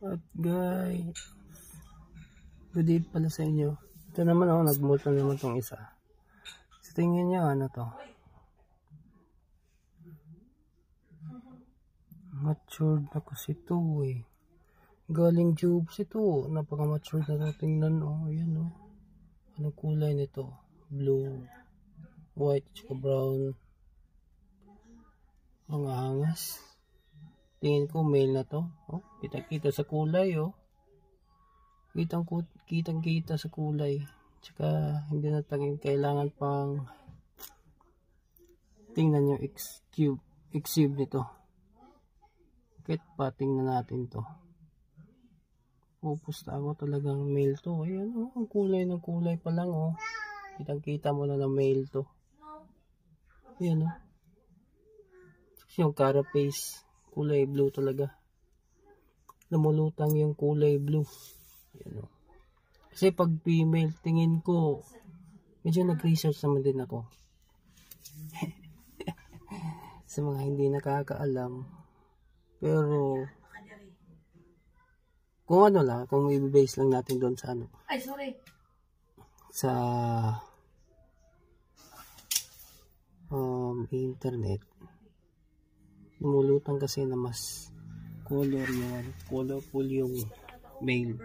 At guys, good day pala sa inyo. Ito naman ako, nag-molt na naman tong isa. So tingin nyo, ano to? Matured na kasi ito eh. Galing tubes ito. Napaka-matured na ito. Tingnan o. Ayan o. Anong kulay nito? Blue, white, tsaka brown. Ang angas. Tingin ko male na to. Oh, kita-kita sa kulay oh. Kitang-kita sa kulay. Tsaka hindi na taging kailangan pang tingnan yung X-cube nito. Kahit pa tingnan natin to. Pupusta ako talagang male to. Ayan oh, ang kulay ng kulay pa lang oh. Kitang-kita mo na male to. Ayan oh. Yung carapace, kulay blue talaga. Lumulutang yung kulay blue. Ayan o. Kasi pag female, tingin ko, medyo nag-research naman din ako. Sa mga hindi nakakaalam. Pero, kung ano lang, kung i-base lang natin doon sa ano. Ay, sorry. Sa internet. Lumulutang kasi na mas colorful yung male.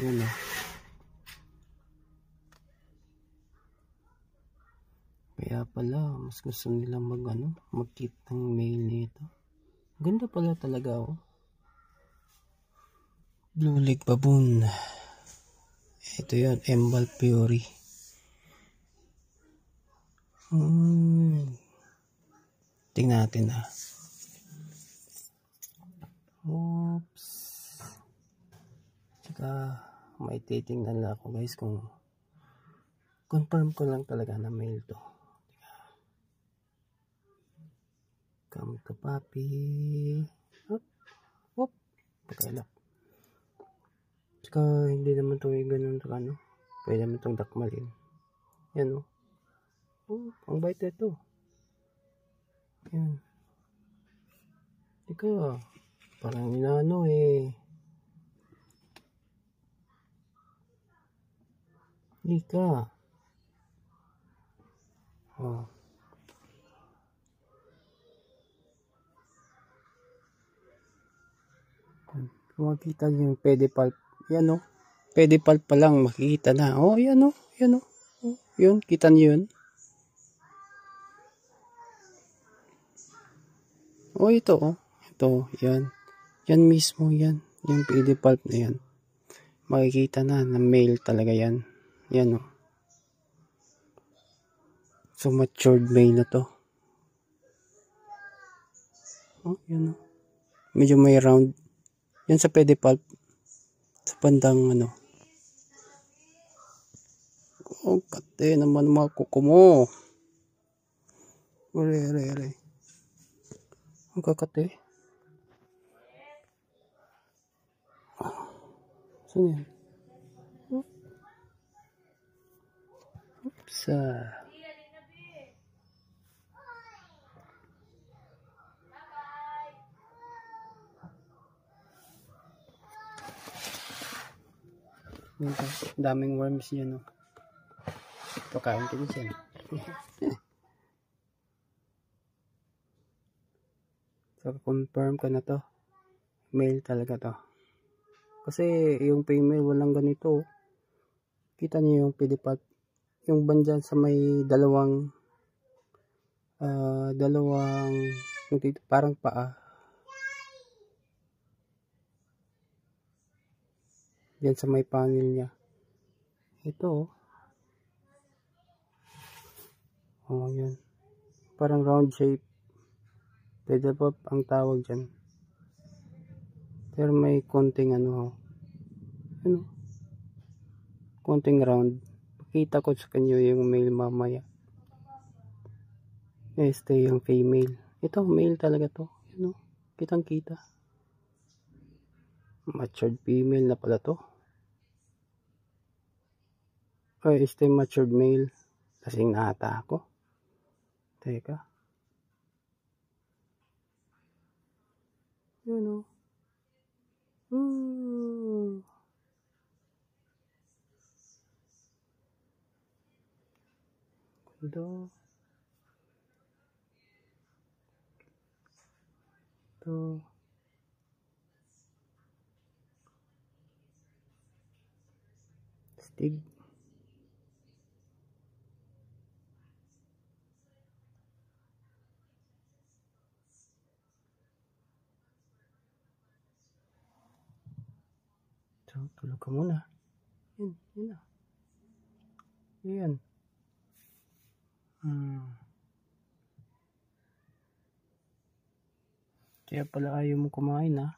Yan o. Kaya pala mas gusto nilang mag-keep ng male nito. Ganda pala talaga oh. Blue Leg Baboon. Ito yun, Emerald Fury. Tingnan natin ha. Oops. Tsaka may titingnan lang ako guys kung confirm ko lang talaga na male to. Come to papi. Hop. Hop. Pagkailap. Tsaka hindi naman to ganun to ano. Pwede naman tong dakmalin. Yan o. Oh, ang bait ito. Yan. Ika, parang inaano eh. Ika. Oh. Kung makikita nyo yung pedipalp. Yan o. Pedipalp pa lang makikita na. Oh, yan o. Yan o. Oh, yun, kita nyo yun. Oh, ito oh. Ito, yan. Yan mismo yan. Yung pedipalp na yan. Makikita na male talaga yan. Yan oh. So matured male na to. Oh, yan oh. Medyo may round. Yan sa pedipalp. Sa bandang ano. Oh, kate naman mga kuko mo. Ure. Ang kakate. Saan yan? Oops. Daming worms yan. Oh. Ito kain ko din yan. So, confirm ko na to. Male talaga to. Kasi yung female walang ganito. Kita niyo yung pedipalp. Yung bandyan sa may dalawang parang paa. Yan sa may panel niya. Ito oh, yan. Parang round shape. Pedipalp ang tawag dyan. Pero may konting ano. Ano? Konting round. Pakita ko sa kanyo yung male mamaya. Este yung female. Ito male talaga to. Ano? Kitang kita. Matured female na pala to. Ay, este matured male. Kasing nata ako. Teka. Yun o. Do. Do. Stig. So, tulog ka muna. Yan, yan na. Yan. Kaya pala ayaw mo kumain, ha?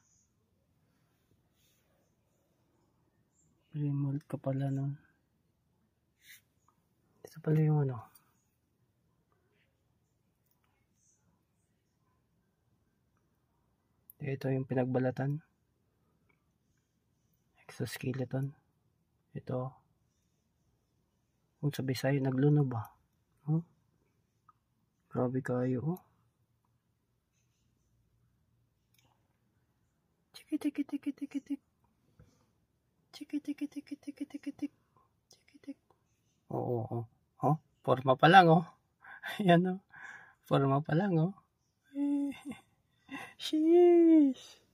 Remote ka pala nun. Ito pala yung ano. Ito yung pinagbalatan. Exoskeleton. Ito. Kung sabi sa'yo, nagluno ba? Huh? Grabe kayo, oh. Chiki-tiki-tiki-tiki-tik. Chiki-tiki-tiki-tiki-tiki-tik. Chiki-tik. Oo. Oh, forma pa lang, oh. Ayan, oh. Forma pa lang, oh. Sheesh.